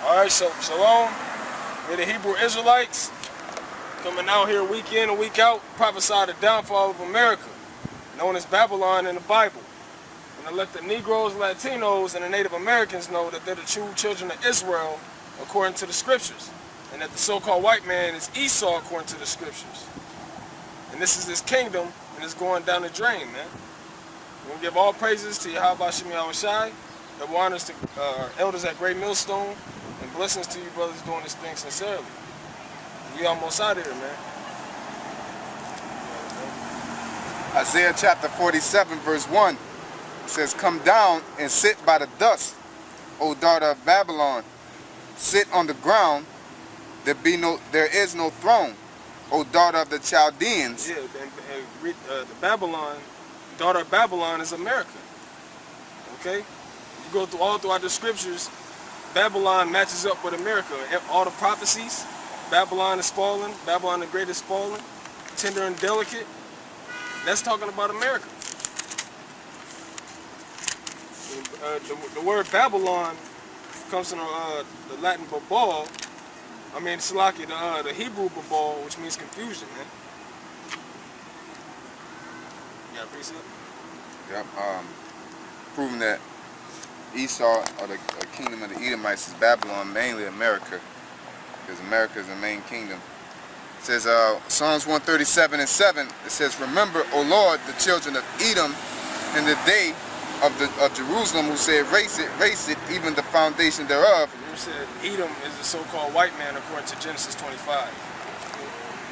All right, so shalom. We're the Hebrew Israelites coming out here week in and week out, prophesy the downfall of America, known as Babylon in the Bible. And to let the Negroes, Latinos, and the Native Americans know that they're the true children of Israel according to the scriptures, and that the so-called white man is Esau according to the scriptures. And this is his kingdom, and it's going down the drain, man. We're going to give all praises to Yahweh Shem Yahushai, double honors to our elders at Great Millstone, and blessings to you brothers doing this thing sincerely. We almost out of here, man. Isaiah chapter 47 verse 1 says, "Come down and sit by the dust, O daughter of Babylon. Sit on the ground. There is no throne, O daughter of the Chaldeans." Yeah, the Babylon, daughter of Babylon is America. Okay? You go through all throughout the scriptures, Babylon matches up with America. All the prophecies, Babylon is fallen, Babylon the Great is fallen, tender and delicate. That's talking about America. The word Babylon comes from the Latin babal. I mean, Salaki, the Hebrew babal, which means confusion, man. You got a precept? Yep. Proving that Esau, or the kingdom of the Edomites, is Babylon, mainly America, because America is the main kingdom. It says, Psalms 137 and 7, it says, "Remember, O Lord, the children of Edom in the day of Jerusalem, who said, raise it, even the foundation thereof." You said Edom is the so-called white man according to Genesis 25.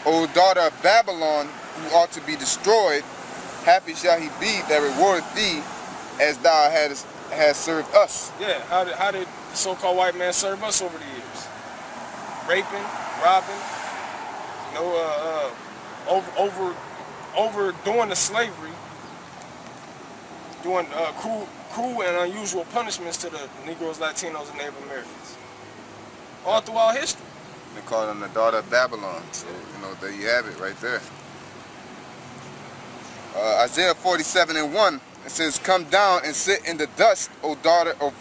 "O daughter of Babylon, who ought to be destroyed, happy shall he be that rewardeth thee as thou hast served us." Yeah, how did the so-called white man serve us over the years? Raping, robbing, overdoing the slavery, doing cruel and unusual punishments to the Negroes, Latinos, and Native Americans. All throughout history. They call them the daughter of Babylon. So, there you have it right there. Isaiah 47 and 1, it says, "Come down and sit in the dust, O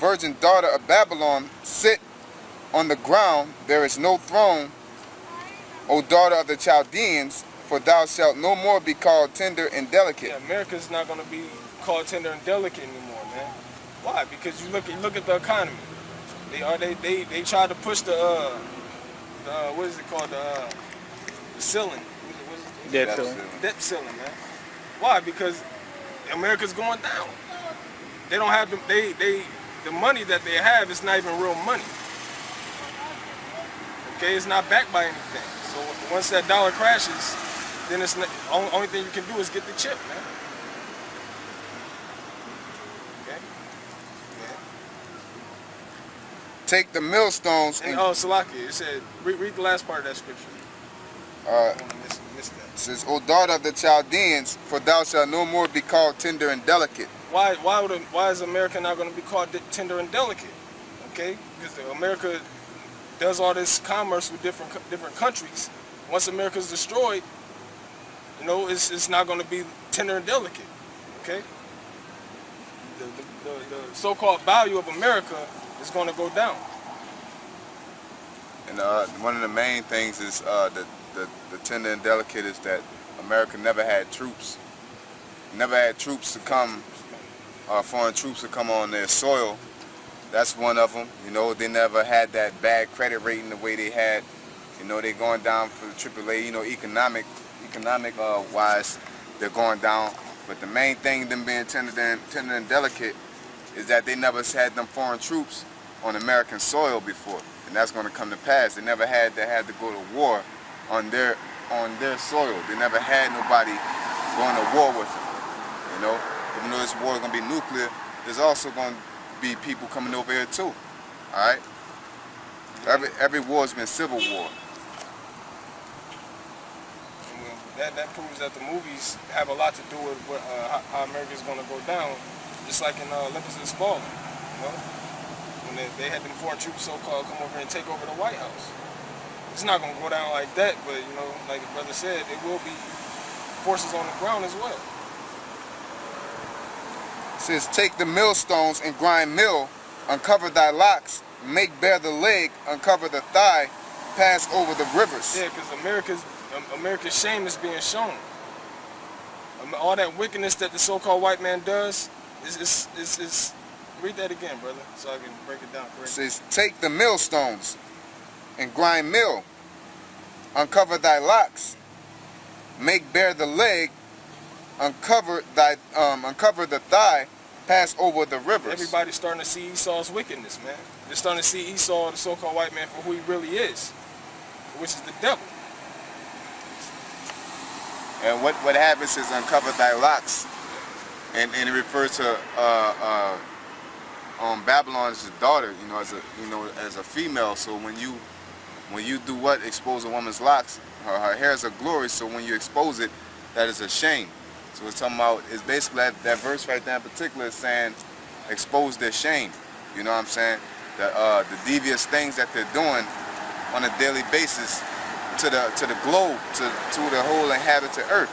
virgin daughter of Babylon. Sit on the ground, there is no throne, O daughter of the Chaldeans, for thou shalt no more be called tender and delicate." Yeah, America's not going to be called tender and delicate anymore, man. Why? Because you look at the economy. They tried to push the what is it called, the ceiling. Debt ceiling. Debt ceiling, man. Why? Because America's going down. They don't have the money that they have is not even real money. Okay, it's not backed by anything. So once that dollar crashes, then it's not, only thing you can do is get the chip, man. Okay. Yeah. "Take the millstones And Salaki, it said, read the last part of that scripture. I don't want to miss that. It says, "O daughter of the Chaldeans, for thou shalt no more be called tender and delicate." Why is America not going to be called tender and delicate? Okay, because America does all this commerce with different countries. Once America's destroyed, it's not going to be tender and delicate. Okay, the so-called value of America is going to go down. And one of the main things is the tender and delicate is that America never had troops. Never had troops to come, foreign troops to come on their soil. That's one of them. They never had that bad credit rating the way they had. They're going down for the AAA. Economic wise, they're going down. But the main thing, them being tender and delicate, is that they never had them foreign troops on American soil before, and that's going to come to pass. They never had to go to war on their soil. They never had nobody going to war with them. Even though this war is going to be nuclear, there's also going to be people coming over here too. All right. Every war has been civil war. That proves that the movies have a lot to do with how America's going to go down. Just like in Olympus Has Fallen, when they had them foreign troops so-called come over and take over the White House. It's not going to go down like that, but like the brother said, it will be forces on the ground as well. It says, "Take the millstones and grind mill, uncover thy locks, make bare the leg, uncover the thigh, pass over the rivers. Yeah, because America's shame is being shown. All that wickedness that the so-called white man does is read that again, brother, so I can break it down correctly. It says, take the millstones and grind mill, uncover thy locks, make bare the leg, uncover the thigh, pass over the rivers. Everybody's starting to see Esau's wickedness, man. They're starting to see Esau, the so-called white man, for who he really is, which is the devil. And what happens is uncover thy locks, and it refers to Babylon as a daughter, as a female. So when you do what? Expose a woman's locks, her hair is a glory. So when you expose it, that is a shame. So it's talking about, it's basically that verse right there in particular is saying, expose their shame. You know what I'm saying? The devious things that they're doing on a daily basis to the globe, to the whole inhabited earth.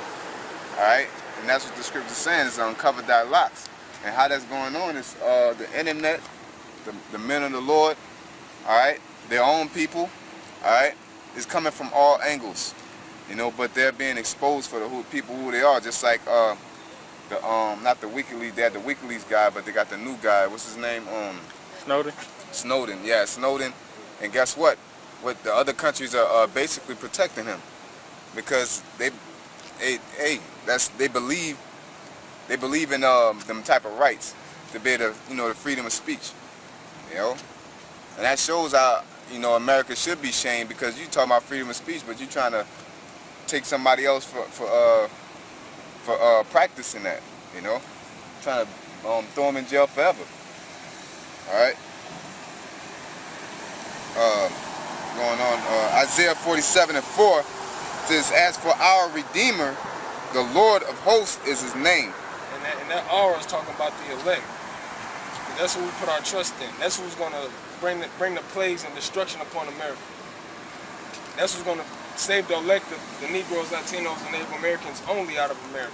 All right, and that's what the scripture is saying, is uncover thy locks. And how that's going on is the internet, the men of the Lord, all right, their own people, all right, is coming from all angles, but they're being exposed for the people who they are. Just like not the WikiLeaks, they had the WikiLeaks guy, but they got the new guy. What's his name? Snowden. Yeah, Snowden. And guess what? The other countries are basically protecting him, because they believe in them type of rights to be able to, the freedom of speech, and that shows how America should be shamed, because you talking about freedom of speech, but you trying to take somebody else for practicing that, trying to throw them in jail forever. All right. Going on, Isaiah 47:4 says, as for our Redeemer, the Lord of hosts is his name. And that aura is talking about the elect. That's who we put our trust in. That's who's going to bring the plagues and destruction upon America. That's who's going to save the elect, the Negroes, Latinos, and Native Americans only out of America.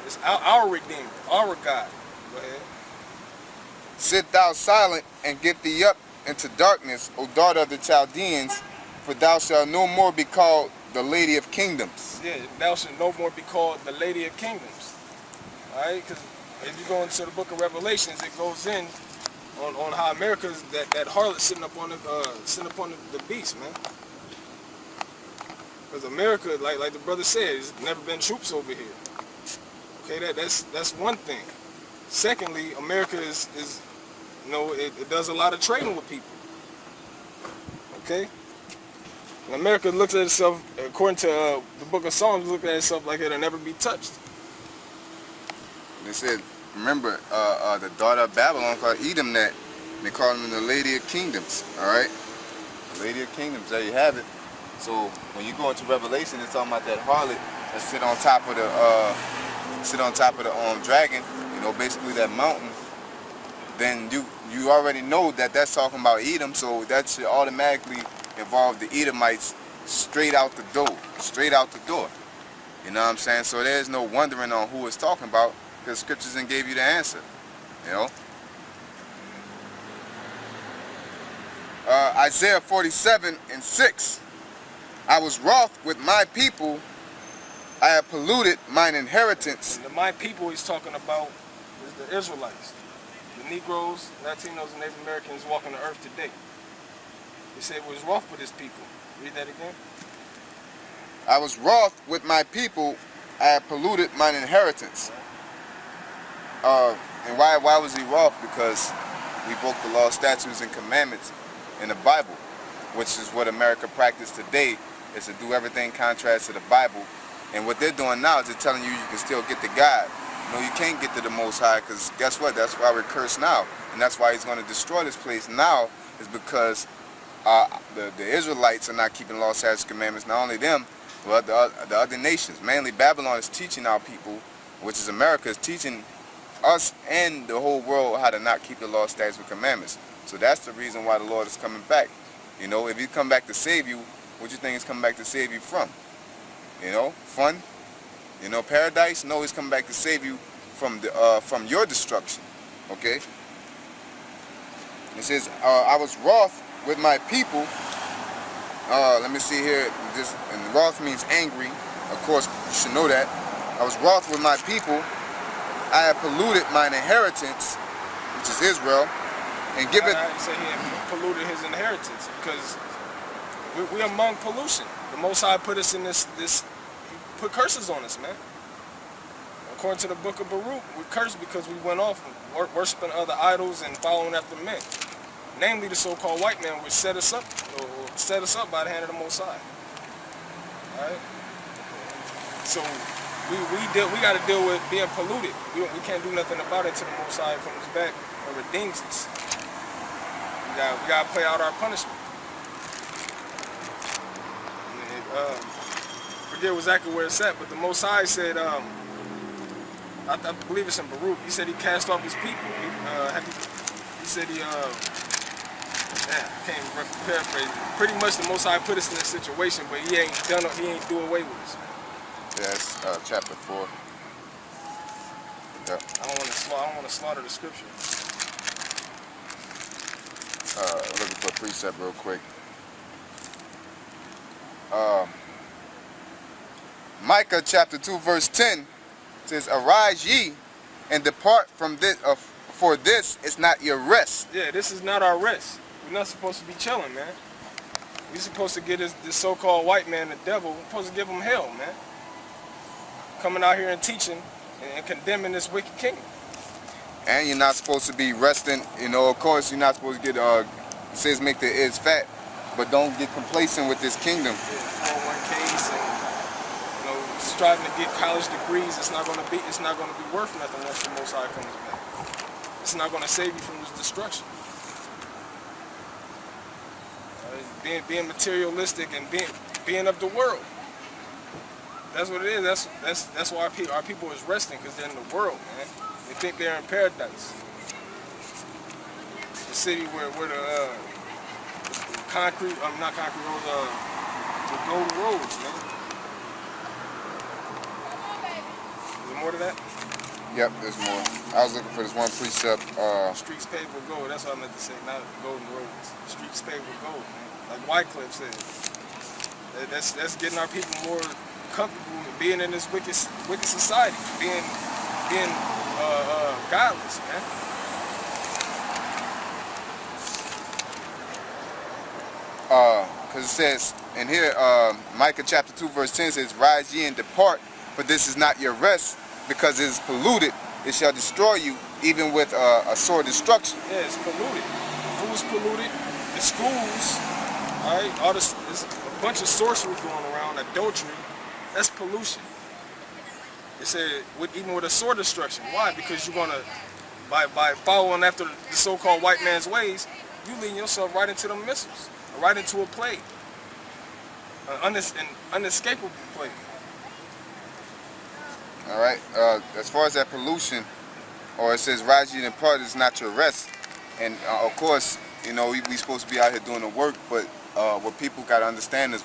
It's our Redeemer, our God. Go ahead. Sit thou silent and get thee up into darkness, O daughter of the Chaldeans, for thou shalt no more be called the Lady of Kingdoms. Yeah, thou shalt no more be called the Lady of Kingdoms. Alright, because if you go into the book of Revelations, it goes in on how America's that harlot sitting up on the beast, man. Because America, like the brother said, there's never been troops over here. Okay, that's one thing. Secondly, America is it does a lot of trading with people. Okay? And America looks at itself, according to the book of Psalms, looks at itself like it'll never be touched. They said, remember, the daughter of Babylon called Edom that. They call them the Lady of Kingdoms, all right? The Lady of Kingdoms, there you have it. So when you go into Revelation, it's talking about that harlot that sit on top of the dragon, basically that mountain. Then you already know that that's talking about Edom, so that should automatically involve the Edomites straight out the door. You know what I'm saying? So there's no wondering on who it's talking about, because scriptures then gave you the answer. Isaiah 47:6. I was wroth with my people, I have polluted mine inheritance. And my people he's talking about is the Israelites. The Negroes, Latinos, and Native Americans walking the earth today. He said he was wroth with his people. Read that again. I was wroth with my people, I have polluted mine inheritance. And why was he wroth? Because we broke the law, statutes, and commandments in the Bible, which is what America practices today, is to do everything contrary to the Bible. And what they're doing now is they're telling you can still get to God. No, you can't get to the Most High, because guess what? That's why we're cursed now. And that's why he's going to destroy this place now, is because the Israelites are not keeping law, statutes, commandments. Not only them, but the other nations. Mainly Babylon is teaching our people, which is America, is teaching us and the whole world how to not keep the law, statutes, and commandments. So that's the reason why the Lord is coming back. If he come back to save you, what do you think he's coming back to save you from? Fun? Paradise? No, he's coming back to save you from your destruction. Okay? It says, I was wroth with my people. Let me see here. And wroth means angry. Of course, you should know that. I was wroth with my people. I have polluted mine inheritance, which is Israel, and give it. I say he polluted his inheritance because we're among pollution. The Most High put us in this. He put curses on us, man. According to the book of Baruch, we're cursed because we went off worshiping other idols and following after men. Namely, the so-called white man, which set us up by the hand of the Most High. All right. So we got to deal with being polluted. We can't do nothing about it until the Most High comes back and redeems us. We got to play out our punishment. Forget exactly where it's at, but the Most High said, I believe it's in Baruch. He said he cast off his people. He said I can't even paraphrase it. Pretty much the Most High put us in this situation, but he ain't do away with us. Yes, chapter 4. Yeah. I don't want to slaughter the scripture. Looking for a precept real quick. Micah chapter 2 verse 10 says, "Arise ye and depart from this, for this is not your rest." Yeah, this is not our rest. We're not supposed to be chilling, man. We're supposed to get this so-called white man, the devil, we're supposed to give him hell, man. Coming out here and teaching and condemning this wicked kingdom. And you're not supposed to be resting, of course you're not supposed to get, it says make the ears fat, but don't get complacent with this kingdom. Yeah, 401ks and, striving to get college degrees, it's not gonna be worth nothing once the Most High comes back. It's not gonna save you from this destruction. Being materialistic and being of the world. That's what it is. That's why our people is resting, because they're in the world, man. They think they're in paradise. The city where the concrete, not concrete roads, the golden roads, man. Is there more to that? Yep, there's more. I was looking for this one precept. Streets paved with gold. That's what I meant to say. Not golden roads. Streets paved with gold, man. Like Wycliffe said. That's getting our people more comfortable being in this wicked society, being godless, man. Because it says in here, Micah chapter 2 verse 10 says, "Rise ye and depart, for this is not your rest, because it is polluted. It shall destroy you, even with a sore destruction." Yeah, it's polluted. The food's polluted. The schools, all right, there's a bunch of sorcery going around, adultery. That's pollution. It said, even with a sore destruction. Why? Because you're gonna, by following after the so-called white man's ways, you lead yourself right into the missiles, right into a plague, an unescapable plague. All right. As far as that pollution, or it says, "Rise ye and depart, is not your rest," and of course, we supposed to be out here doing the work, but what people got to understand is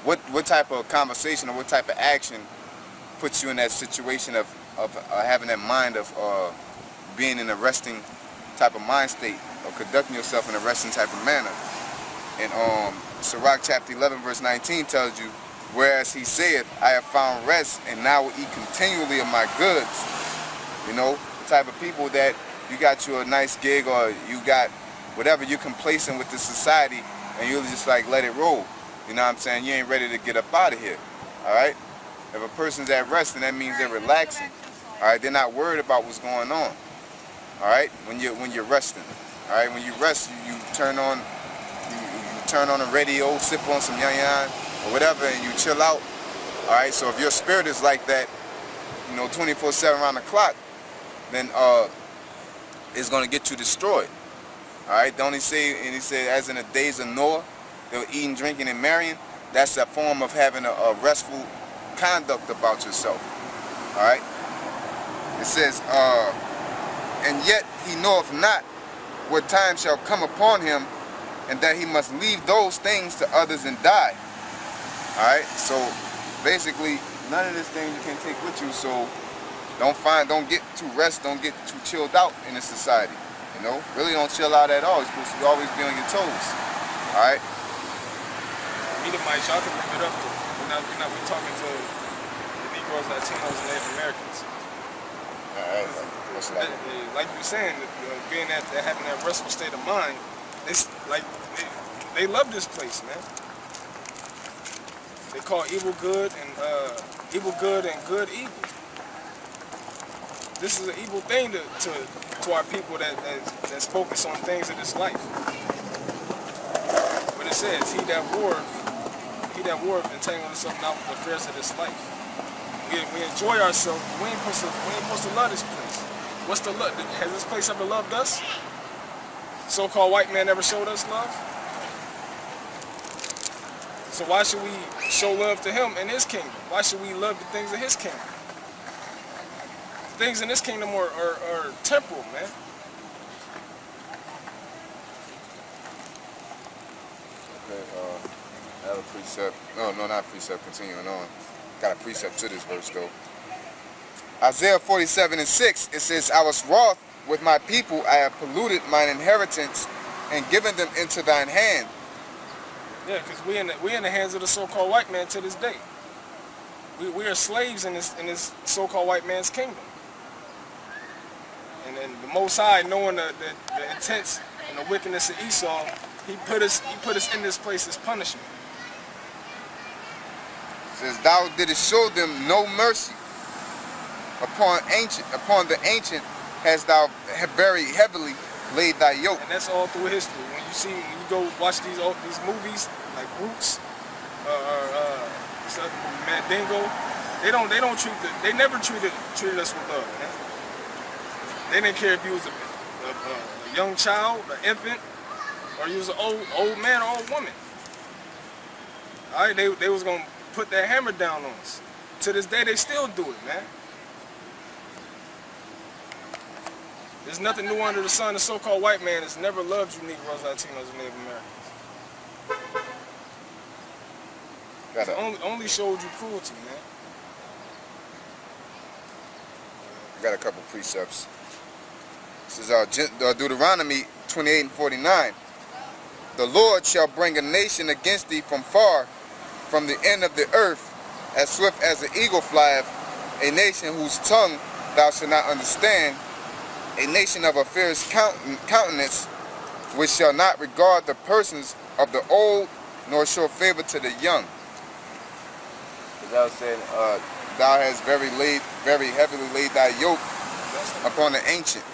what type of conversation or what type of action puts you in that situation of having that mind of being in a resting type of mind state, or conducting yourself in a resting type of manner. And Sirach chapter 11 verse 19 tells you, "Whereas he saith, I have found rest, and now will eat continually of my goods." The type of people that you got you a nice gig, or you got whatever, you're complacent with the society, and you'll just like let it roll. You know what I'm saying? You ain't ready to get up out of here. All right? If a person's at rest, then that means they're relaxing. All right? They're not worried about what's going on. All right? When you're resting. All right? When you rest, you turn on the radio, sip on some yan or whatever, and you chill out. All right? So if your spirit is like that, 24/7 around the clock, then it's going to get you destroyed. All right? Don't he say, and he said, as in the days of Noah, they were eating, drinking, and marrying. That's a form of having a restful conduct about yourself. All right? It says, "And yet he knoweth not what time shall come upon him, and that he must leave those things to others and die." All right? So basically, none of this thing you can take with you. So don't get too rest, don't get too chilled out in this society. You know, really don't chill out at all. You're supposed to always be on your toes. All right. Edomites, y'all can bring it up though. We're talking to the Negroes, Latinos, and Native Americans. All right. What's that? Like you were saying, being that they're having that restful state of mind, they love this place, man. They call evil good and good evil. This is an evil thing to our people that's focused on things of this life. But it says, he that warreth entangled himself not with the affairs of this life. We enjoy ourselves, but we ain't supposed to love this place. What's the love? Has this place ever loved us? So-called white man ever showed us love? So why should we show love to him in his kingdom? Why should we love the things of his kingdom? Things in this kingdom are temporal, man. Okay, I have a precept. No, not precept. Continuing on. Got a precept to this verse, though. Isaiah 47:6, it says, I was wroth with my people. I have polluted mine inheritance and given them into thine hand. Yeah, because we in the hands of the so-called white man to this day. We are slaves in this so-called white man's kingdom. And then the Most High, knowing the intents and the wickedness of Esau, he put us in this place as punishment. It says, thou didst show them no mercy. Upon the ancient hast thou very heavily laid thy yoke. And that's all through history. When you go watch these movies like Roots, Mandingo, they never treated us with love, man. They didn't care if you was a young child, an infant, or you was an old man or old woman. All right, they was gonna put that hammer down on us. To this day, they still do it, man. There's nothing new under the sun. The so-called white man has never loved you Negroes, Latinos, and Native Americans. Only showed you cruelty, man. I got a couple precepts. This is Deuteronomy 28:49. The Lord shall bring a nation against thee from far, from the end of the earth, as swift as the eagle flieth, a nation whose tongue thou shalt not understand, a nation of a fierce countenance, which shall not regard the persons of the old, nor show favor to the young. Thou said, thou hast very heavily laid thy yoke upon the ancient.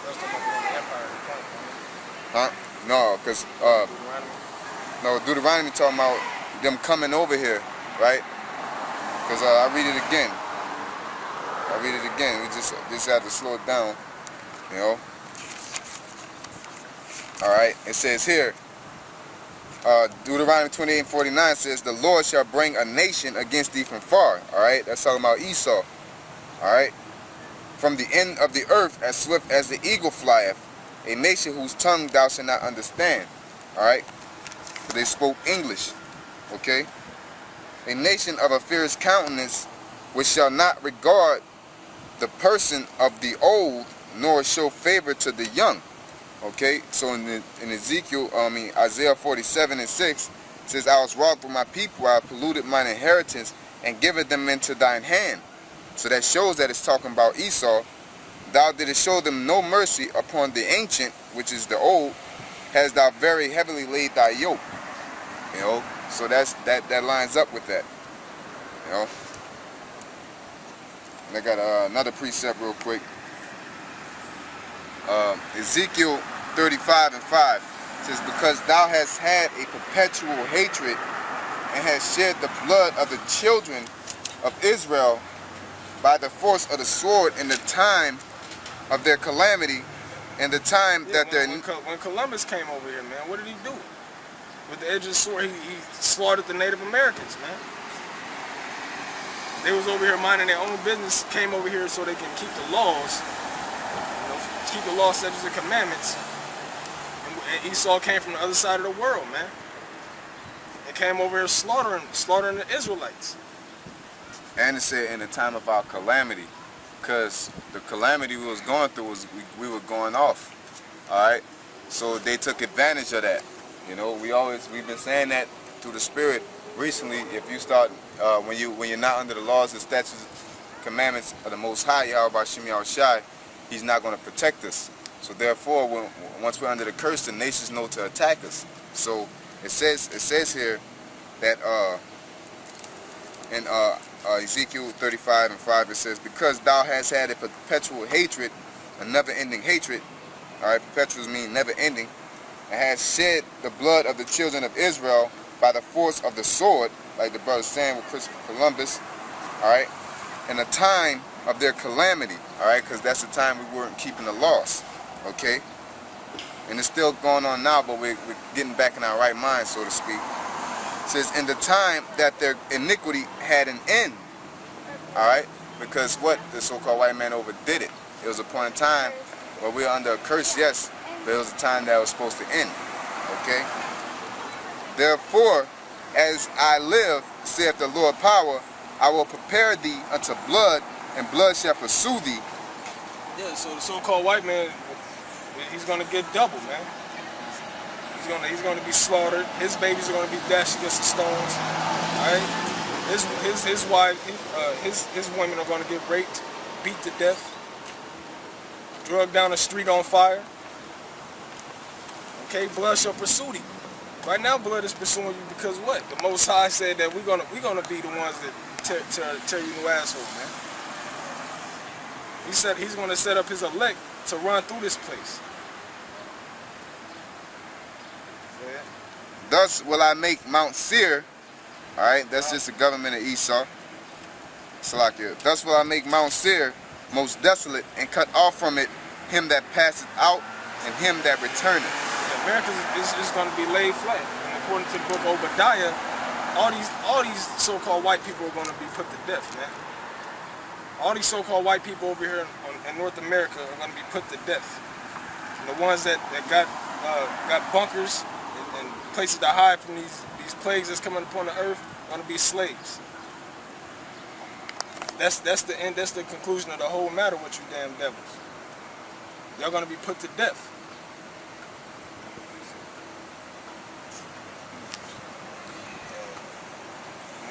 Huh? No, because Deuteronomy talking about them coming over here, right? Because I read it again. We just have to slow it down, you know. All right. It says here, Deuteronomy 28:49 says, the Lord shall bring a nation against thee from far. All right. That's talking about Esau. All right. From the end of the earth, as swift as the eagle flieth, a nation whose tongue thou shalt not understand. All right. So they spoke English. Okay. A nation of a fierce countenance, which shall not regard the person of the old, nor show favor to the young. Okay, so in Isaiah 47:6, it says, I was wroth with my people, I have polluted mine inheritance, and given them into thine hand. So that shows that it's talking about Esau. Thou didst show them no mercy upon the ancient, which is the old, hast thou very heavily laid thy yoke. You know, so that lines up with that. You know. And I got another precept real quick. Ezekiel 35:5 says, because thou hast had a perpetual hatred and hast shed the blood of the children of Israel by the force of the sword in the time of their calamity and the time that when Columbus came over here, man, what did he do? With the edge of the sword, he slaughtered the Native Americans, man. They was over here minding their own business, came over here so they can keep the laws, keep the law, statutes, and commandments. And Esau came from the other side of the world, man. They came over here slaughtering the Israelites. And it said in the time of our calamity, because the calamity we was going through was we were going off. All right. So they took advantage of that. You know, we've been saying that through the Spirit recently. If you start when you're not under the laws and statutes, commandments of the Most High, Yahweh Shem Shai, He's not going to protect us. So therefore, once we're under the curse, the nations know to attack us. So it says here that in Ezekiel 35:5, it says, because thou hast had a perpetual hatred, a never-ending hatred. All right, perpetual means never-ending, and has shed the blood of the children of Israel by the force of the sword, like the brother saying with Christopher Columbus. All right, in a time of their calamity. All right, because that's the time we weren't keeping the laws. Okay, and it's still going on now, but we're getting back in our right mind, so to speak. It says, in the time that their iniquity had an end. All right, because what the so-called white man overdid it. It was a point in time where we were under a curse, yes, but it was a time that was supposed to end. Okay. Therefore, as I live, saith the Lord power, I will prepare thee unto blood, and blood shall pursue thee. Yeah, so the so-called white man, he's gonna get double, man. He's gonna be slaughtered. His babies are gonna be dashed against the stones. All right. His wife, his women are gonna get raped, beat to death, drugged down the street on fire. Okay, blood shall pursue thee. Right now, blood is pursuing you because what? The Most High said that we're gonna be the ones that tear you new asshole, man. He said he's gonna set up his elect to run through this place. Yeah. Thus will I make Mount Seir. All right, that's just the government of Esau. Salakia. Thus will I make Mount Seir most desolate, and cut off from it him that passeth out, and him that returneth. America is going to be laid flat. And according to the book of Obadiah, all these so-called white people are going to be put to death, man. All these so-called white people over here in North America are going to be put to death. And the ones that got bunkers and places to hide from these plagues that's coming upon the earth are going to be slaves. That's the end. That's the conclusion of the whole matter with you damn devils. They're going to be put to death.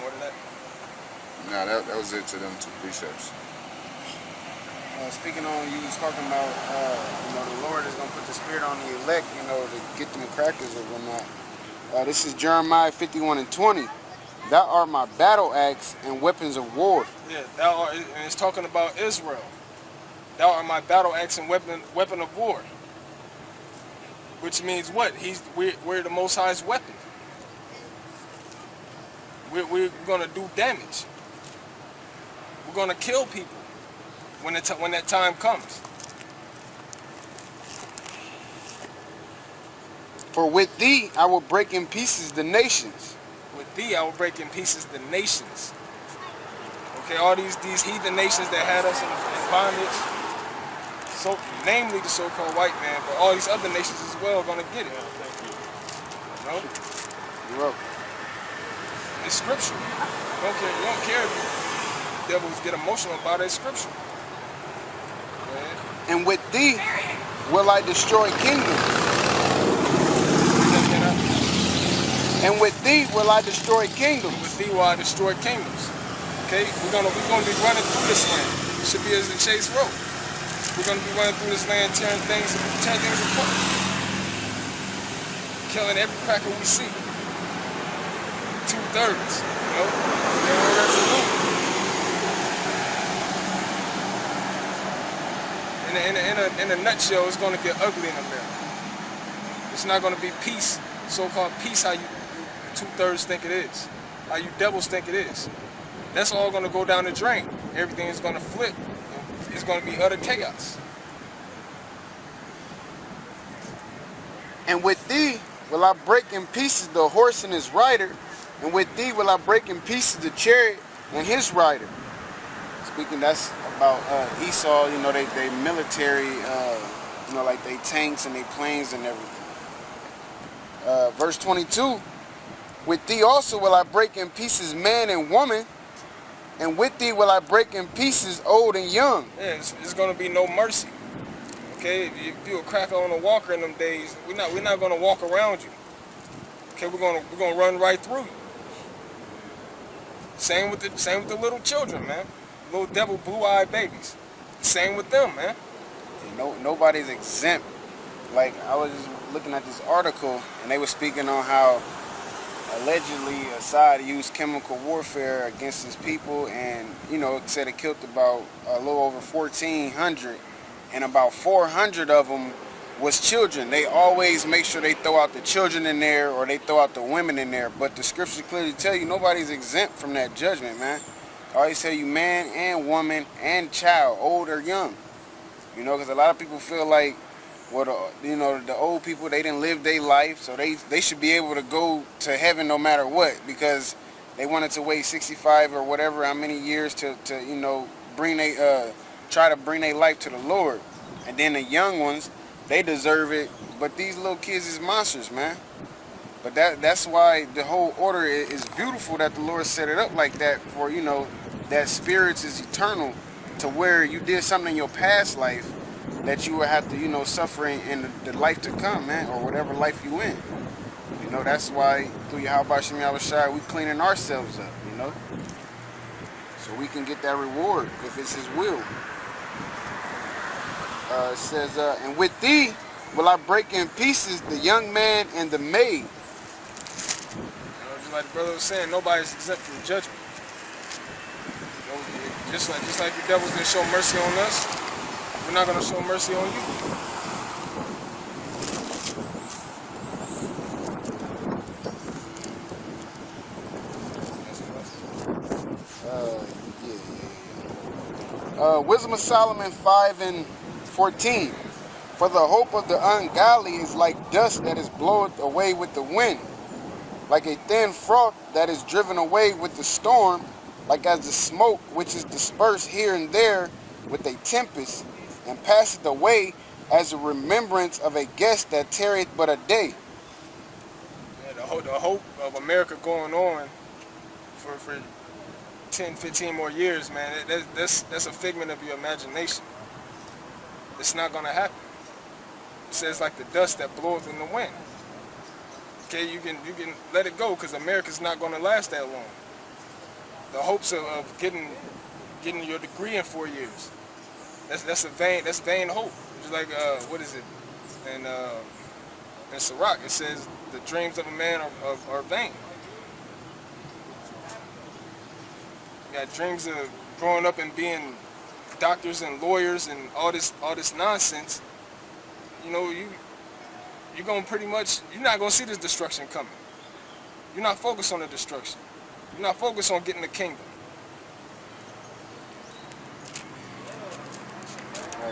More than that? No, that was it to them two precepts. Speaking on, you was talking about, the Lord is going to put the Spirit on the elect, to get them crackers or whatnot. This is Jeremiah 51:20. Thou art my battle axe and weapons of war. Yeah, and it's talking about Israel. Thou art my battle axe and weapon of war. Which means what? We're the Most High's weapon. We're going to do damage. We're going to kill people when that time comes. For with thee I will break in pieces the nations. With thee I will break in pieces the nations. Okay, all these heathen nations that had us in bondage, so namely the so-called white man, but all these other nations as well are gonna get it. You know? You're welcome. It's scripture. You don't care if the devils get emotional about it. It's scripture. Yeah. And with thee will I destroy kingdoms. And with thee will I destroy kingdoms. With thee will I destroy kingdoms. Okay, we're gonna be running through this land. It should be as a chase road. We're gonna be running through this land, tearing things apart, killing every cracker we see. 2/3, They're resolute. In a nutshell, it's gonna get ugly in America. It's not gonna be peace, so-called peace, how you 2/3 think it is, how you devils think it is. That's all going to go down the drain. Everything is going to flip. It's going to be utter chaos. And with thee will I break in pieces the horse and his rider, and with thee will I break in pieces the chariot and his rider. Speaking, that's about Esau, they military, like they tanks and they planes and everything. Verse 22, with thee also will I break in pieces man and woman, and with thee will I break in pieces old and young. Yeah, it's going to be no mercy. Okay, if you a cracker on a walker in them days, we're not gonna walk around you. Okay, we're gonna run right through you. Same with the little children, man. Little devil blue-eyed babies. Same with them, man. Nobody's exempt. Like, I was just looking at this article, and they were speaking on how allegedly Assad used chemical warfare against his people, and it said it killed about a little over 1,400, and about 400 of them was children. They always make sure they throw out the children in there, or they throw out the women in there, but the scriptures clearly tell you nobody's exempt from that judgment, man. I always tell you man and woman and child, old or young. Because a lot of people feel like, well, the old people, they didn't live their life, so they should be able to go to heaven no matter what, because they wanted to wait 65 or whatever, how many years to try to bring their life to the Lord. And then the young ones, they deserve it, but these little kids is monsters, man. But that's why the whole order is beautiful, that the Lord set it up like that, for that spirits is eternal, to where you did something in your past life that you would have to suffer in the life to come, man, or whatever life you in. That's why through Yahweh Shem Yahushua we cleaning ourselves up, so we can get that reward if it's His will. It says, and with thee will I break in pieces the young man and the maid. Just like the brother was saying, nobody's exempt from judgment. Just like the devils didn't show mercy on us, we're not going to show mercy on you. Wisdom of Solomon 5:14. For the hope of the ungodly is like dust that is blown away with the wind, like a thin froth that is driven away with the storm, like as the smoke which is dispersed here and there with a tempest, and passeth away as a remembrance of a guest that tarrieth but a day. Yeah, the hope of America going on for 10, 15 more years, man, that's a figment of your imagination. It's not going to happen. It says like the dust that bloweth in the wind. Okay, you can let it go, because America's not going to last that long. The hopes of getting your degree in 4 years, that's vain hope. Just like what is it? In Sirach, it says the dreams of a man are vain. You got dreams of growing up and being doctors and lawyers and all this nonsense. You're gonna you're not gonna see this destruction coming. You're not focused on the destruction. You're not focused on getting the kingdom.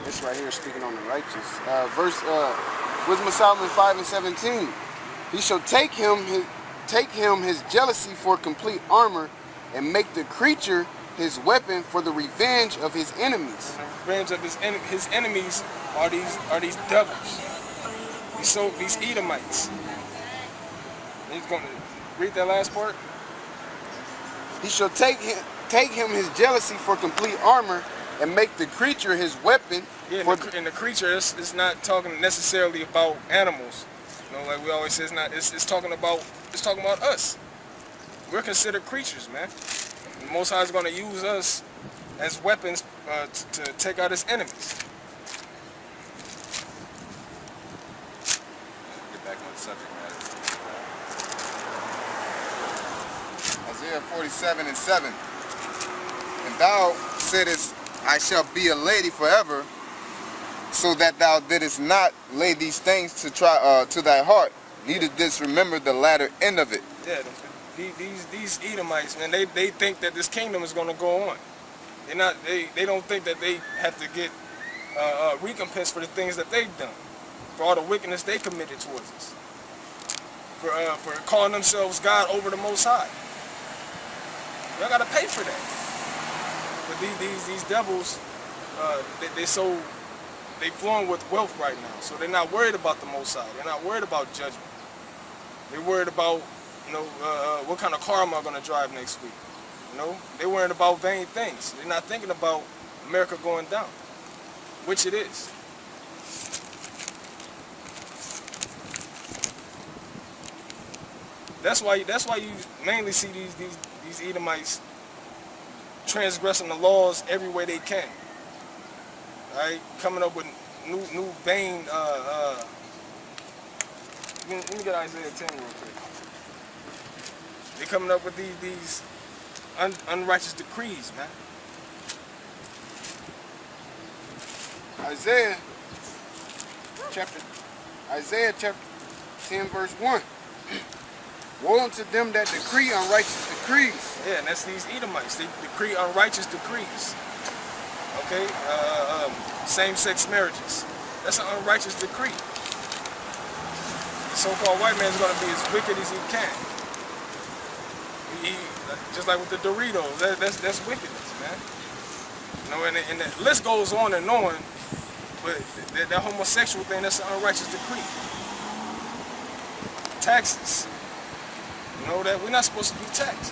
This right here is speaking on the righteous. Wisdom of Solomon 5:17. He shall take him his jealousy for complete armor, and make the creature his weapon for the revenge of his enemies. The revenge of his enemies are these devils. These Edomites. He's going to read that last part. He shall take him his jealousy for complete armor, and make the creature his weapon. Yeah, and the creature is not talking necessarily about animals. Like we always say, it's talking about us. We're considered creatures, man. The Most High is going to use us as weapons to take out his enemies. Get back on the subject matter. Isaiah 47:7. And thou saidest, I shall be a lady forever, so that thou didst not lay these things to thy heart, neither didst remember the latter end of it. Yeah, these Edomites, man, they think that this kingdom is going to go on. They don't think that they have to get recompense for the things that they've done, for all the wickedness they committed towards us, for calling themselves God over the Most High. Y'all got to pay for that. But these devils, they flowing with wealth right now, so they're not worried about the Most High. They're not worried about judgment. They're worried about what kind of car am I going to drive next week? They're worried about vain things. They're not thinking about America going down, which it is. That's why you mainly see these Edomites transgressing the laws every way they can. Right? Coming up with new vain. Let me get Isaiah 10 real quick. They coming up with these unrighteous decrees, man. Isaiah chapter 10 verse 1. Woe unto them that decree unrighteous decrees. Yeah, and that's these Edomites. They decree unrighteous decrees. Okay? Same-sex marriages. That's an unrighteous decree. The so-called white man is going to be as wicked as he can. He just like with the Doritos, that's wickedness, man. You know, and the list goes on and on, but that homosexual thing, that's an unrighteous decree. Taxes. You know that we're not supposed to be taxed.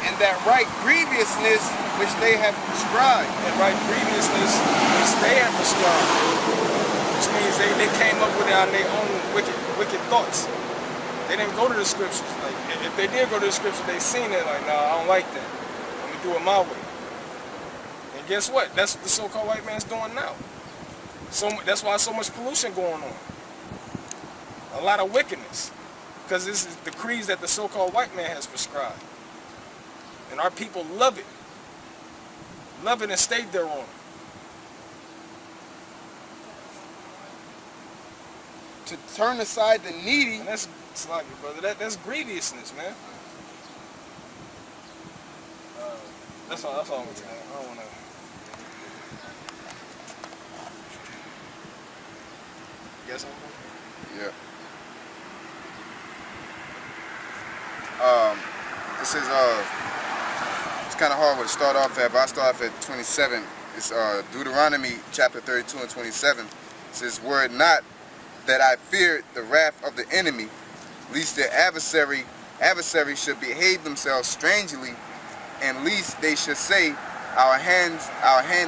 And that right grievousness which they have prescribed. That right grievousness which they have prescribed. Which means they came up with it on their own wicked thoughts. They didn't go to the scriptures. Like if they did go to the scriptures, they seen it like, nah, I don't like that. I'm gonna do it my way. And guess what? That's what the so-called white man's doing now. So that's why so much pollution going on. A lot of wickedness. Because this is decrees that the so-called white man has prescribed. And our people love it. Love it and stayed there on it. To turn aside the needy. And that's sloppy, brother. That's grievousness, man. That's all I'm saying. I don't want to. Guess something? Yeah. This is it's kind of hard to start off at, but I start off at 27. It's Deuteronomy chapter 32 and 27. It says, "Were it not that I feared the wrath of the enemy, lest their adversary should behave themselves strangely, and lest they should say, our hand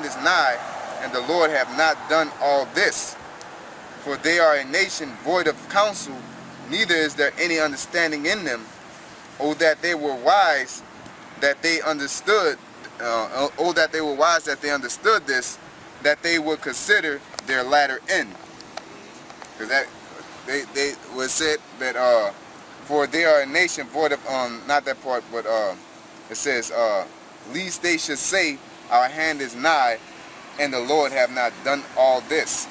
is nigh, and the Lord have not done all this. For they are a nation void of counsel, neither is there any understanding in them. Oh, that they were wise, that they understood. Oh, that they were wise, that they understood this, that they would consider their latter end." Because that they was said that for they are a nation void of not that part, but it says least they should say, our hand is nigh, and the Lord have not done all this.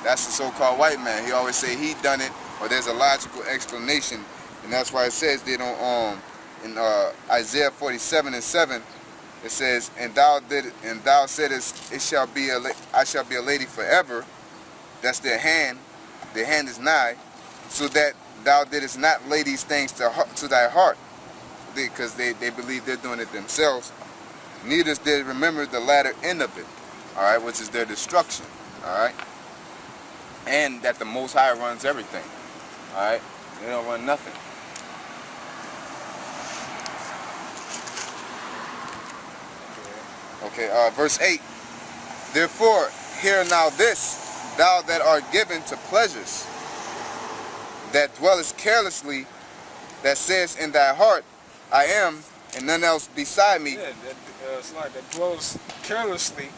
That's the so-called white man. He always say he done it, or there's a logical explanation, and that's why it says they don't in Isaiah 47 and 7. It says, and thou saidest, I shall be a lady forever. That's their hand. Their hand is nigh, so that thou didst not lay these things to thy heart, because they believe they're doing it themselves. Neither did they remember the latter end of it, all right, which is their destruction, all right, and that the Most High runs everything, all right. They don't run nothing. Okay, verse 8. Therefore, hear now this, thou that art given to pleasures, that dwellest carelessly, that says in thy heart, I am, and none else beside me. Yeah, it's like that dwells carelessly.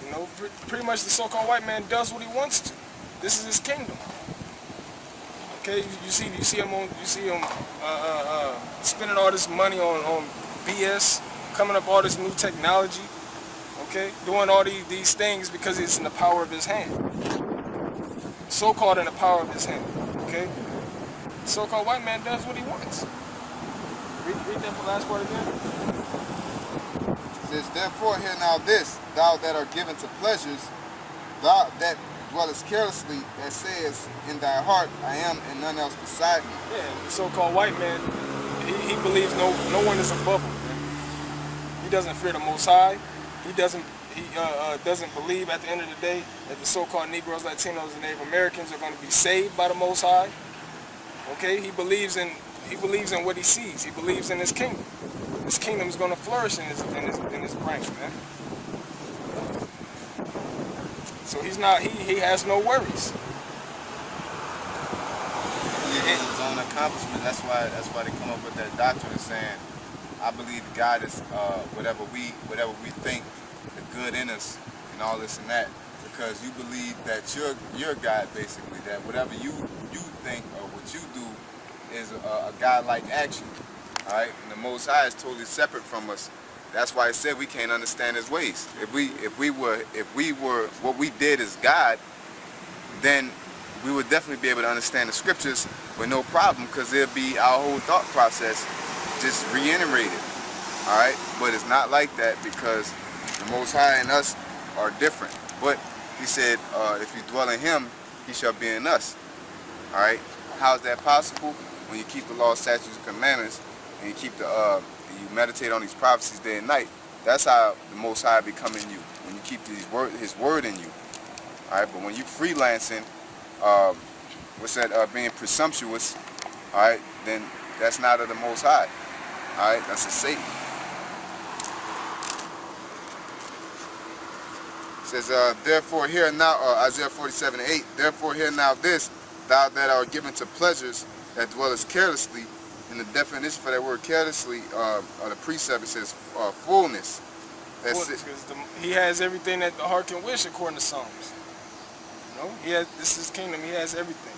You know, pretty much the so-called white man does what he wants to. This is his kingdom. Okay, you see him spending all this money on BS, coming up all this new technology. Okay, doing all these things because it's in the power of his hand. So-called in the power of his hand. Okay, the so-called white man does what he wants. Read that last part again. It says, therefore hear now this, thou that art given to pleasures, thou that dwellest carelessly, that says in thy heart, I am, and none else beside me. Yeah, the so-called white man, he believes no one is above him. He doesn't fear the Most High. He doesn't believe at the end of the day that the so-called Negroes, Latinos, and Native Americans are going to be saved by the Most High. Okay, he believes in what he sees. He believes in his kingdom. His kingdom is going to flourish in his ranks, man. So he has no worries. his own accomplishment. That's why they come up with that doctrine of saying, I believe God is whatever we think, the good in us, and all this and that. Because you believe that you're God, basically. That whatever you think or what you do is a God-like action. All right, and the Most High is totally separate from us. That's why I said we can't understand His ways. If we were what we did as God, then we would definitely be able to understand the scriptures with no problem, because it'll be our whole thought process just reiterated. All right, but it's not like that, because the Most High and us are different. But He said, if you dwell in Him, He shall be in us. All right, how is that possible? When you keep the law, statutes, and commandments, and you keep you meditate on these prophecies day and night. That's how the Most High become in you. When you keep His word in you. All right, but when you freelancing, what's that? Being presumptuous. All right, then that's not of the Most High. All right, that's a Satan. It says, therefore hear now, Isaiah 47:8. Therefore hear now this, thou that art given to pleasures that dwellest carelessly. And the definition for that word carelessly, or the precept, it says fullness. That's it. He has everything that the heart can wish, according to Psalms. You know, this is His kingdom. He has everything.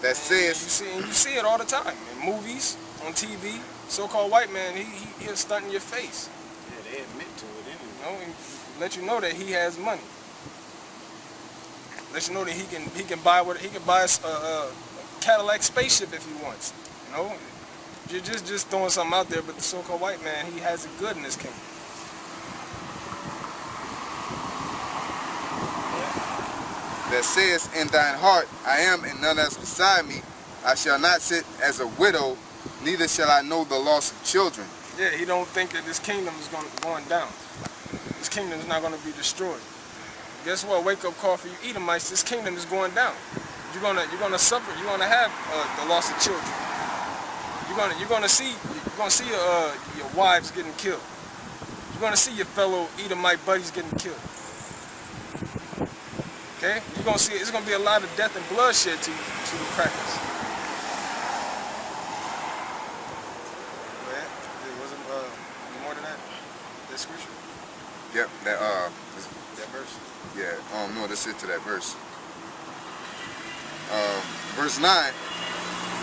That says, you see it all the time in movies, on TV. So-called white man, he'll stunt in your face. Yeah, they admit to it anyway. You know, and let you know that he has money. Let you know that he can buy a Cadillac spaceship if he wants. You know, you're just throwing something out there. But the so-called white man, he has it good in this kingdom. that says in thine heart, I am and none else beside me. I shall not sit as a widow, neither shall I know the loss of children. Yeah, he don't think that this kingdom is going down. This kingdom is not going to be destroyed. Guess what? Wake up call for you Edomites. This kingdom is going down. You're gonna suffer. You're gonna have the loss of children. You're gonna see your wives getting killed. You're gonna see your fellow Edomite buddies getting killed. Okay? You're gonna see it's gonna be a lot of death and bloodshed to the crackers. Was it more than that? That scripture? Yep. That verse. Yeah. No, that's it to that verse. Verse 9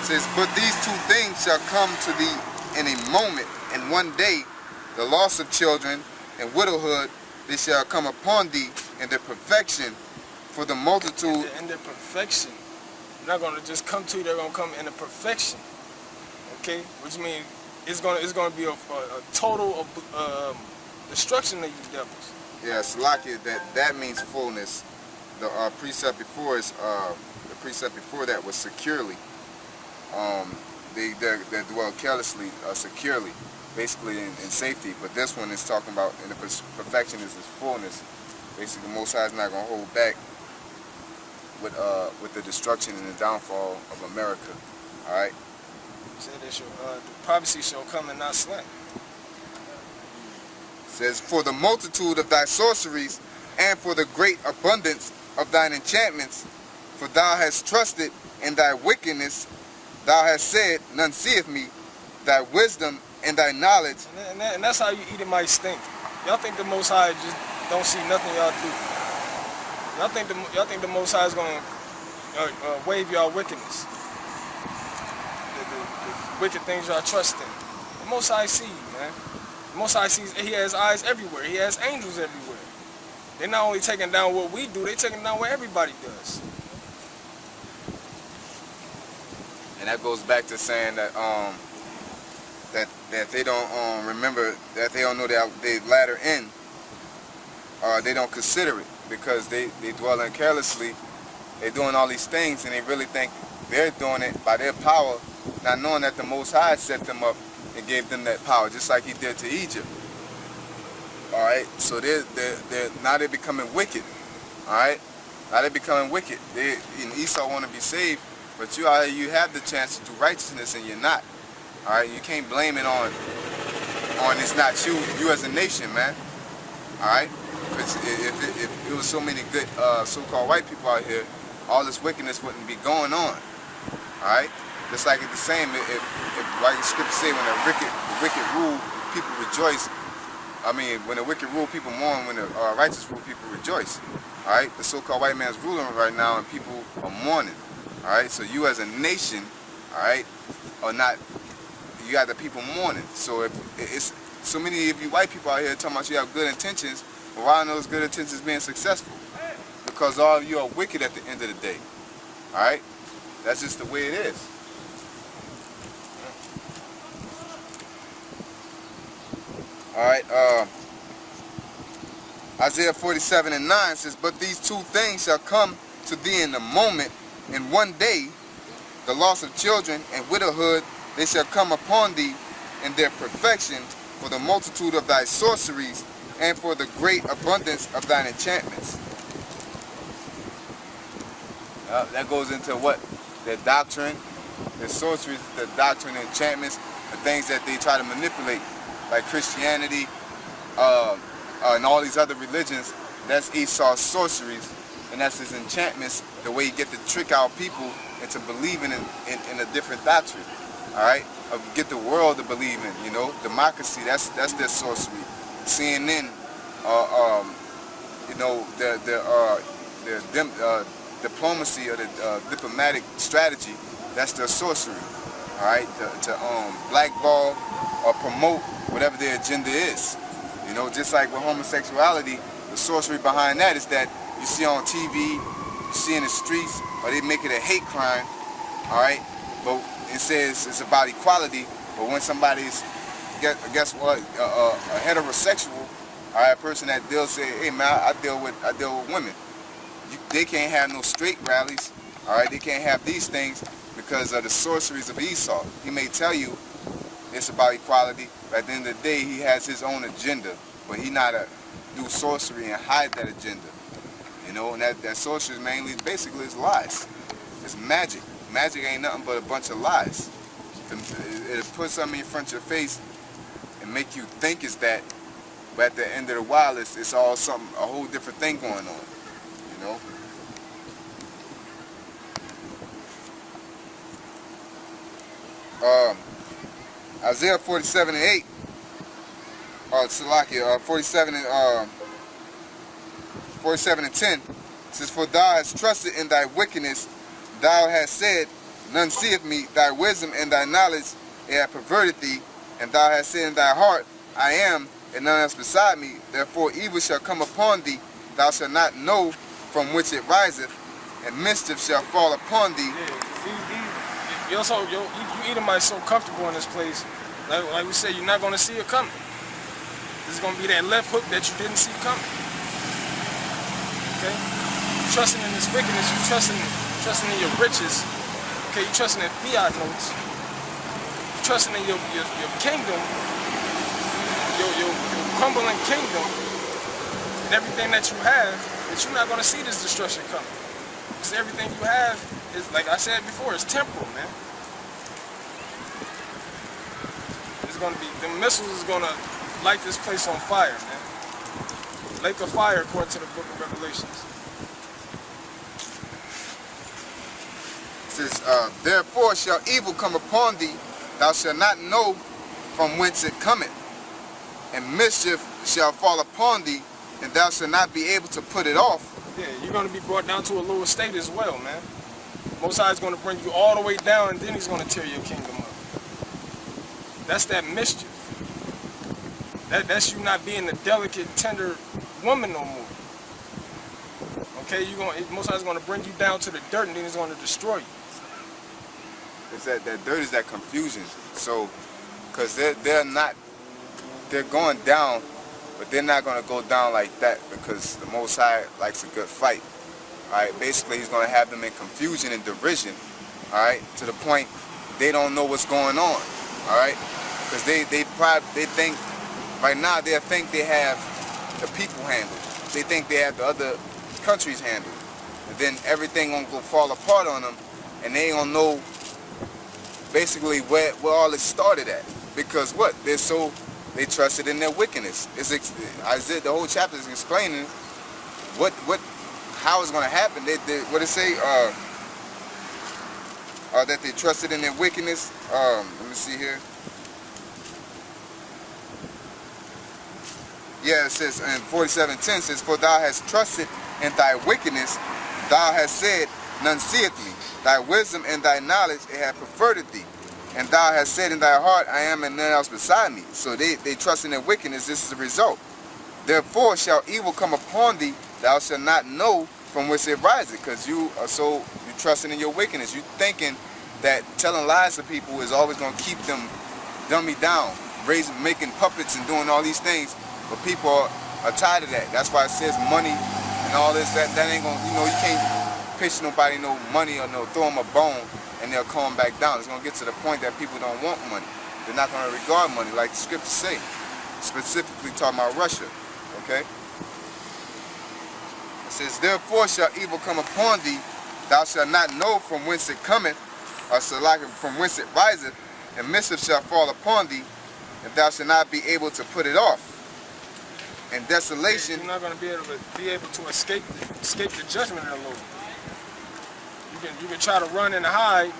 says, but these two things shall come to thee in a moment, and one day the loss of children and widowhood, they shall come upon thee in their perfection, for the multitude. In their perfection. They're not going to just come to you, they're going to come in a perfection. Okay? Which means it's going to be a total destruction of you devils. Yeah, Salakia, that means fullness. The precept before is the precept before that was securely. They dwell carelessly, securely, basically in safety. But this one is talking about in the perfection is His fullness. Basically, the Most High is not going to hold back with the destruction and the downfall of America. All right. Said that the prophecy shall come and not slack. Says, for the multitude of thy sorceries and for the great abundance of thine enchantments, for thou hast trusted in thy wickedness, thou hast said, none seeth me, thy wisdom and thy knowledge. And that's how you Edomites think. Y'all think the Most High just don't see nothing y'all do. Y'all think the Most High is going to waive y'all wickedness. The wicked things y'all trust in. The Most High see you, man. The Most High sees, He has eyes everywhere. He has angels everywhere. They're not only taking down what we do, they're taking down what everybody does. And that goes back to saying that that they don't remember, that they don't know they latter end, they don't consider it, because they dwell in carelessly. They're doing all these things and they really think they're doing it by their power, not knowing that the Most High set them up and gave them that power, just like He did to Egypt. All right, so now they're becoming wicked. All right, now they're becoming wicked. And Esau want to be saved, but you have the chance to do righteousness and you're not. All right, you can't blame it on it's not you as a nation, man. All right, because if it was so many good so-called white people out here, all this wickedness wouldn't be going on. Alright? Just like it's the same, if like the scripture say, when the wicked rule, people rejoice. I mean, when the wicked rule, people mourn. When the righteous rule, people rejoice. Alright? The so-called white man's ruling right now, and people are mourning. Alright? So you as a nation, alright, are not, you got the people mourning. So if it's so many of you white people out here talking about you have good intentions, but why aren't those good intentions being successful? Because all of you are wicked at the end of the day. Alright? That's just the way it is. Alright, Isaiah 47:9 says, but these two things shall come to thee in a moment, in one day, the loss of children and widowhood, they shall come upon thee in their perfection, for the multitude of thy sorceries, and for the great abundance of thine enchantments. That goes into what? Their doctrine, their sorceries, their doctrine, and enchantments, the things that they try to manipulate, like Christianity, and all these other religions. That's Esau's sorceries, and that's his enchantments, the way he get to trick our people into believing in a different doctrine. Alright? Get the world to believe in, you know, democracy, that's their sorcery. CNN, you know, their diplomacy or the diplomatic strategy, that's their sorcery. Alright? To blackball or promote whatever their agenda is. You know, just like with homosexuality, the sorcery behind that is that you see on TV, you see in the streets, or they make it a hate crime, alright? But it says it's about equality, but when somebody's, guess what, a heterosexual, alright, a person that deals, say, hey man, I deal with women. They can't have no straight rallies, alright? They can't have these things because of the sorceries of Esau. He may tell you it's about equality, but at the end of the day, he has his own agenda, but he not do sorcery and hide that agenda. You know, and that sorcery mainly, basically, is lies. It's magic. Magic ain't nothing but a bunch of lies. It'll put something in front of your face and make you think it's that, but at the end of the while, it's all something, a whole different thing going on. You know. Isaiah 47:8. Salakia, 47:10 says, for thou hast trusted in thy wickedness, thou hast said, none seeth me, thy wisdom and thy knowledge it hath perverted thee, and thou hast said in thy heart, I am, and none else beside me, therefore evil shall come upon thee, thou shalt not know from which it riseth, and mischief shall fall upon thee. Yeah, you Edomites so comfortable in this place, like we said, you're not going to see it coming. This is going to be that left hook that you didn't see coming. Okay? You're trusting in this wickedness, you're trusting in your riches. Okay, you're trusting in fiat notes. You're trusting in your kingdom, your crumbling kingdom, and everything that you have, that you're not going to see this destruction coming. Because everything you have is, like I said before, it's temporal, man. It's going to be, the missiles is going to light this place on fire, man. Lake of fire, according to the book of Revelations. It says, therefore shall evil come upon thee, thou shalt not know from whence it cometh, and mischief shall fall upon thee, and thou shalt not be able to put it off. Yeah, you're going to be brought down to a lower state as well, man. Most High is going to bring you all the way down, and then he's going to tear your kingdom up. That's that mischief. That's you not being a delicate, tender woman no more. Okay, Most High is going to bring you down to the dirt, and then he's going to destroy you. It's that dirt is that confusion. So, because they're going down, but they're not going to go down like that, because the Most High likes a good fight. All right, basically he's going to have them in confusion and derision. All right, to the point they don't know what's going on. All right, because they think right now they think they have the people handled. They think they have the other countries handled, and then everything gonna go fall apart on them, and they ain't gonna know basically where all it started at. Because what? They trusted in their wickedness. Isaiah, the whole chapter is explaining how it's going to happen. What it say? That they trusted in their wickedness. Let me see here. Yeah, it says in 47:10 says, "For thou hast trusted in thy wickedness, thou hast said, none seeth me. Thy wisdom and thy knowledge it hath perverted thee. And thou hast said in thy heart, I am and none else beside me." So they trust in their wickedness. This is the result. "Therefore shall evil come upon thee, thou shalt not know from whence it riseth." Because you trusting in your wickedness. You thinking that telling lies to people is always going to keep them dummy down, making puppets and doing all these things. But people are tired of that. That's why it says money and all this. That ain't going to, you can't pitch nobody no money or throw them a bone and they'll calm back down. It's going to get to the point that people don't want money. They're not going to regard money like the scriptures say. Specifically talking about Russia. Okay? It says, "Therefore shall evil come upon thee, thou shalt not know from whence it cometh, or from whence it riseth, and mischief shall fall upon thee, and thou shalt not be able to put it off. And desolation..." You're not going to be able to escape the judgment of the Lord. You can try to run and hide,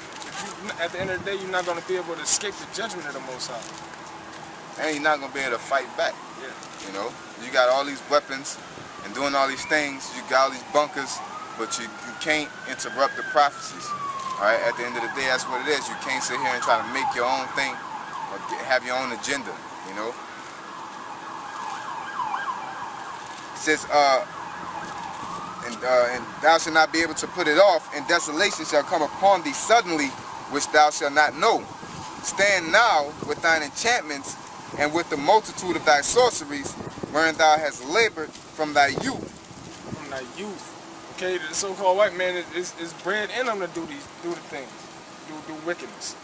but at the end of the day, you're not going to be able to escape the judgment of the Most High. And you're not going to be able to fight back. Yeah. You got all these weapons and doing all these things. You got all these bunkers, but you can't interrupt the prophecies. All right. At the end of the day, that's what it is. You can't sit here and try to make your own thing or have your own agenda. It says, and thou shalt not be able to put it off, and desolation shall come upon thee suddenly, which thou shalt not know. Stand now with thine enchantments, and with the multitude of thy sorceries, wherein thou hast labored from thy youth. From thy youth. Okay, the so-called white man is bred in them to do the things, do wickedness,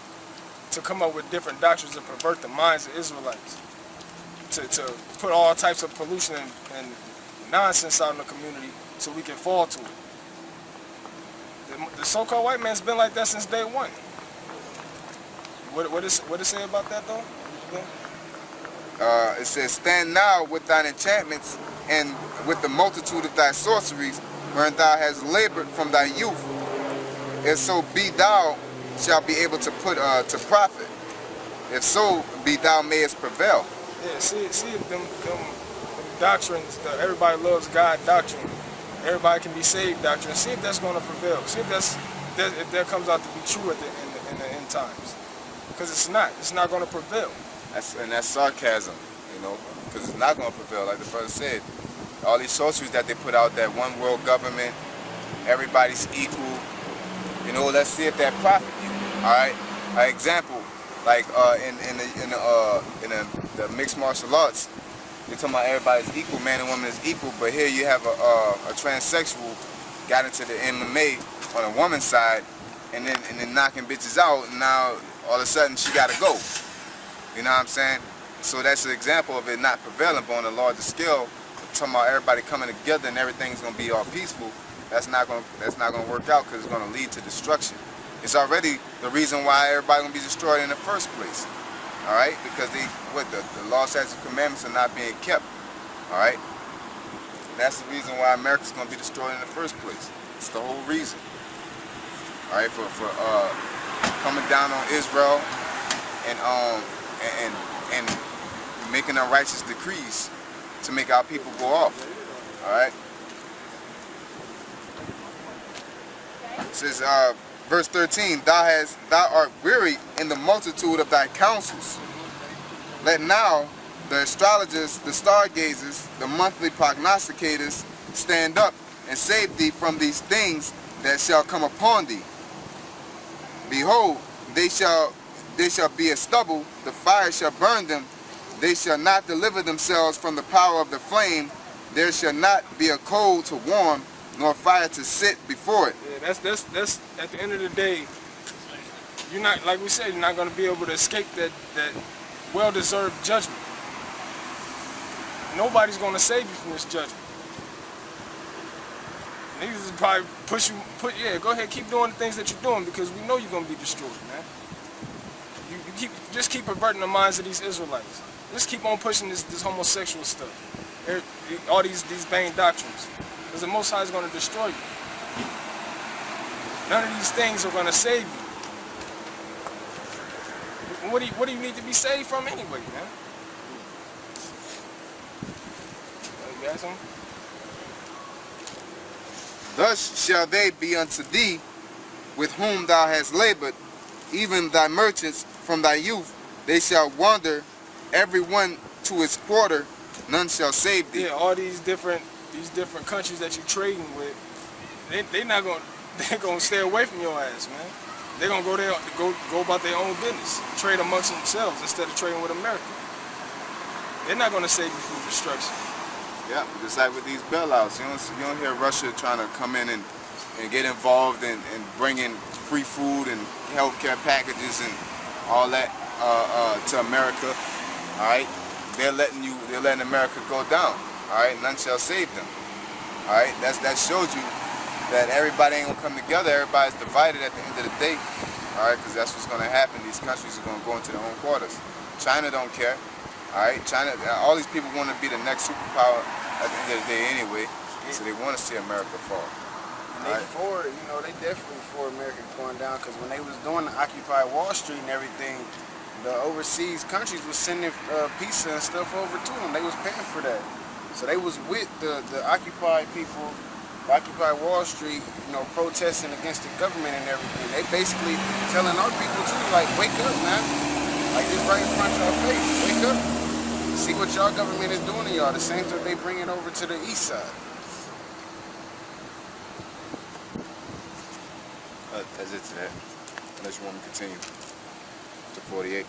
to come up with different doctrines and pervert the minds of Israelites, to put all types of pollution and nonsense out in the community so we can fall to it. The so-called white man's been like that since day one. What it say about that though? It says, "Stand now with thine enchantments and with the multitude of thy sorceries, wherein thou hast labored from thy youth, if so be thou shalt be able to put to profit. If so be thou mayest prevail." Yeah, see if them doctrines, the everybody loves God doctrine, everybody can be saved doctrine. See if that's going to prevail. See if that comes out to be true in the end times. Because it's not going to prevail. That's sarcasm, because it's not going to prevail. Like the brother said, all these sorceries that they put out, that one world government, everybody's equal. Let's see if that profit you. All right. An example, like in the mixed martial arts, you're talking about everybody's equal, man and woman is equal, but here you have a transsexual got into the MMA on a woman's side, and then knocking bitches out, and now all of a sudden she got to go. You know what I'm saying? So that's an example of it not prevailing, but on a larger scale, talking about everybody coming together and everything's gonna be all peaceful. That's not gonna work out, because it's gonna lead to destruction. It's already the reason why everybody gonna be destroyed in the first place. All right, because the law, statutes, and commandments are not being kept. All right, that's the reason why America's gonna be destroyed in the first place. It's the whole reason. All right, for coming down on Israel and making unrighteous decrees to make our people go off. All right. It says, verse 13, thou art weary in the multitude of thy counsels. Let now the astrologers, the stargazers, the monthly prognosticators stand up and save thee from these things that shall come upon thee. Behold, they shall be as stubble, the fire shall burn them, they shall not deliver themselves from the power of the flame, there shall not be a coal to warm, nor fire to sit before it. Yeah, that's at the end of the day, you're not, like we said, you're not going to be able to escape that well-deserved judgment. Nobody's going to save you from this judgment. Niggas is probably go ahead, keep doing the things that you're doing, because we know you're going to be destroyed, man. Just keep perverting the minds of these Israelites. Just keep on pushing this homosexual stuff. All these vain doctrines. Because the Most High is going to destroy you. None of these things are going to save you. What do you need to be saved from anyway, man? You got something? Thus shall they be unto thee with whom thou hast labored, even thy merchants from thy youth. They shall wander, every one to his quarter, none shall save thee. Yeah, all these different countries that you're trading with, they're gonna stay away from your ass, man. They're gonna go about their own business, trade amongst themselves instead of trading with America. They're not gonna save you from destruction. Yeah, just like with these bailouts, you don't hear Russia trying to come in and get involved and bring in free food and healthcare packages and all that to America. All right, they're letting America go down. All right, none shall save them. All right, that shows you that everybody ain't gonna come together. Everybody's divided at the end of the day. All right, because that's what's gonna happen. These countries are gonna go into their own quarters. China don't care. All right, China. All these people want to be the next superpower at the end of the day anyway. So they want to see America fall. And they they definitely for America going down, because when they was doing the Occupy Wall Street and everything, the overseas countries was sending pizza and stuff over to them. They was paying for that. So they was with the Occupy people, Occupy Wall Street, protesting against the government and everything. They basically telling our people too, like, wake up, man. Like, this right in front of our face. Wake up. See what y'all government is doing to y'all. The same thing they bring it over to the east side. That's it to that. Unless you want me to continue to 48.